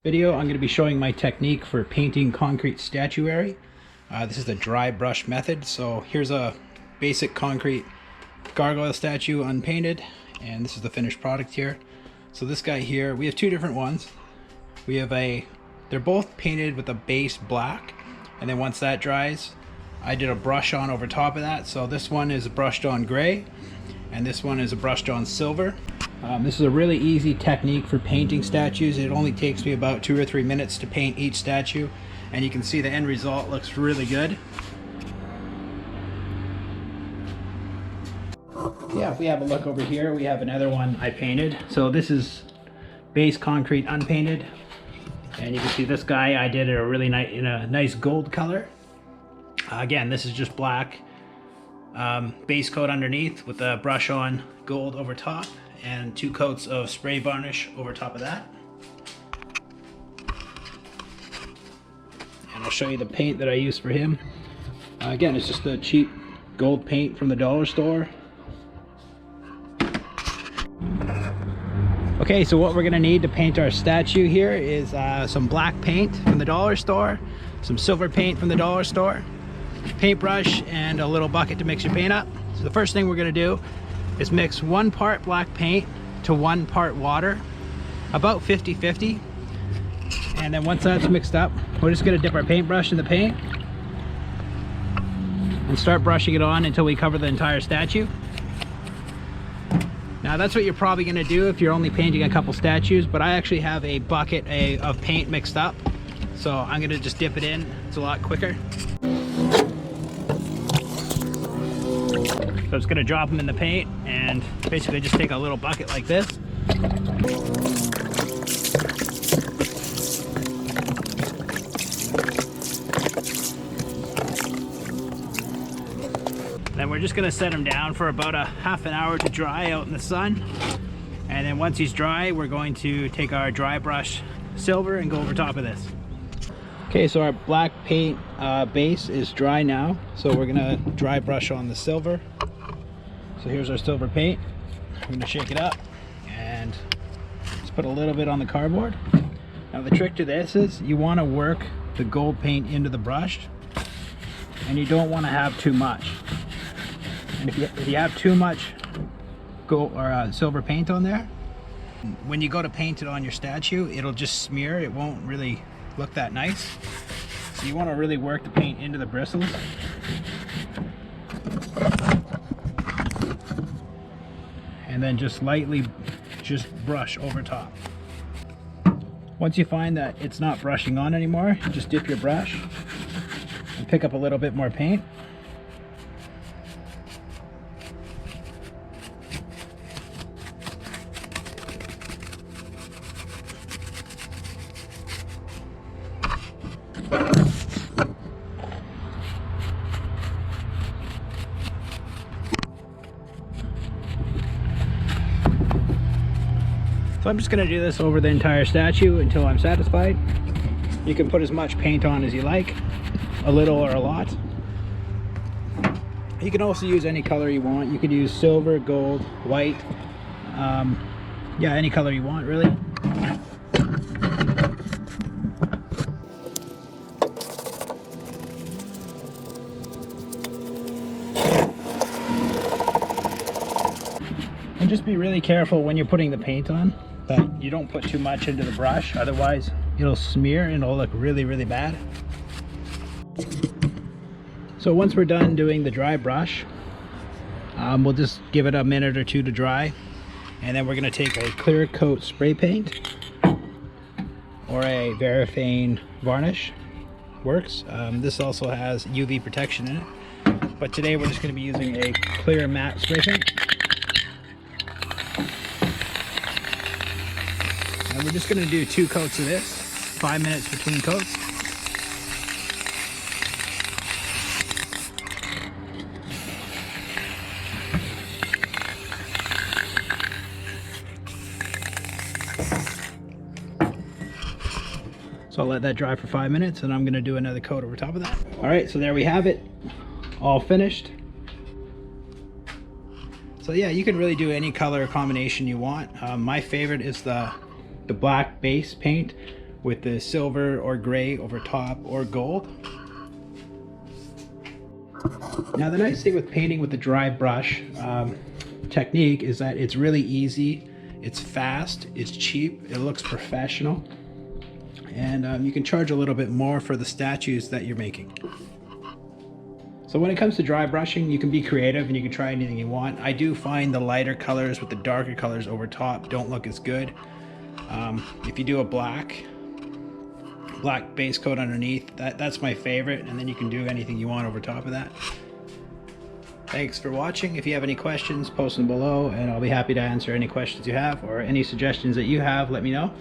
Video, I'm going to be showing my technique for painting concrete statuary. This is the dry brush method. So here's a basic concrete gargoyle statue unpainted, and this is the finished product here. So this guy here, we have two different ones. We have they're both painted with a base black, and then once that dries, I did a brush on over top of that. So this one is brushed on gray, and this one is brushed on silver. This is a really easy technique for painting statues. It only takes me about 2 or 3 minutes to paint each statue, and you can see the end result looks really good. Yeah, if we have a look over here, we have another one I painted. So this is base concrete unpainted, and you can see this guy I did it a really nice in a nice gold color. Again, this is just black base coat underneath with a brush on gold over top, and 2 coats of spray varnish over top of that. And I'll show you the paint that I used for him. Again, it's just a cheap gold paint from the dollar store. Okay, so what we're gonna need to paint our statue here is some black paint from the dollar store, some silver paint from the dollar store, paintbrush, and a little bucket to mix your paint up. So the first thing we're gonna do is mix 1 part black paint to 1 part water, about 50-50. And then once that's mixed up, we're just gonna dip our paintbrush in the paint and start brushing it on until we cover the entire statue. Now that's what you're probably gonna do if you're only painting a couple statues, but I actually have a bucket of paint mixed up, so I'm gonna just dip it in. It's a lot quicker. So I'm just gonna drop them in the paint and basically just take a little bucket like this. Then we're just gonna set him down for about a half an hour to dry out in the sun. And then once he's dry, we're going to take our dry brush silver and go over top of this. Okay, so our black paint base is dry now. So we're gonna dry brush on the silver. So here's our silver paint. I'm gonna shake it up and just put a little bit on the cardboard. Now the trick to this is you wanna work the gold paint into the brush, and you don't wanna have too much. And if you have too much gold or silver paint on there, when you go to paint it on your statue, it'll just smear. It won't really look that nice. So you wanna really work the paint into the bristles. And then just lightly brush over top. Once you find that it's not brushing on anymore, just dip your brush and pick up a little bit more paint. So I'm just going to do this over the entire statue until I'm satisfied. You can put as much paint on as you like, a little or a lot. You can also use any color you want. You could use silver, gold, white, yeah, any color you want really. And just be really careful when you're putting the paint on that you don't put too much into the brush, otherwise it'll smear and it'll look really, really bad. So once we're done doing the dry brush, we'll just give it a minute or 2 to dry, and then we're going to take a clear coat spray paint or a Verifane varnish. Works. This also has UV protection in it, but today we're just going to be using a clear matte spray paint. And we're just going to do 2 coats of this, 5 minutes between coats. So I'll let that dry for 5 minutes, and I'm going to do another coat over top of that. All right, so there we have it, all finished. So yeah, you can really do any color combination you want. My favorite is the black base paint with the silver or gray over top or gold. Now the nice thing with painting with the dry brush technique is that it's really easy, it's fast, it's cheap, it looks professional, and you can charge a little bit more for the statues that you're making. So when it comes to dry brushing, you can be creative and you can try anything you want. I do find the lighter colors with the darker colors over top don't look as good. If you do a black base coat underneath, that's my favorite, and then you can do anything you want over top of that. Thanks for watching. If you have any questions, post them below and I'll be happy to answer any questions you have, or any suggestions that you have, let me know.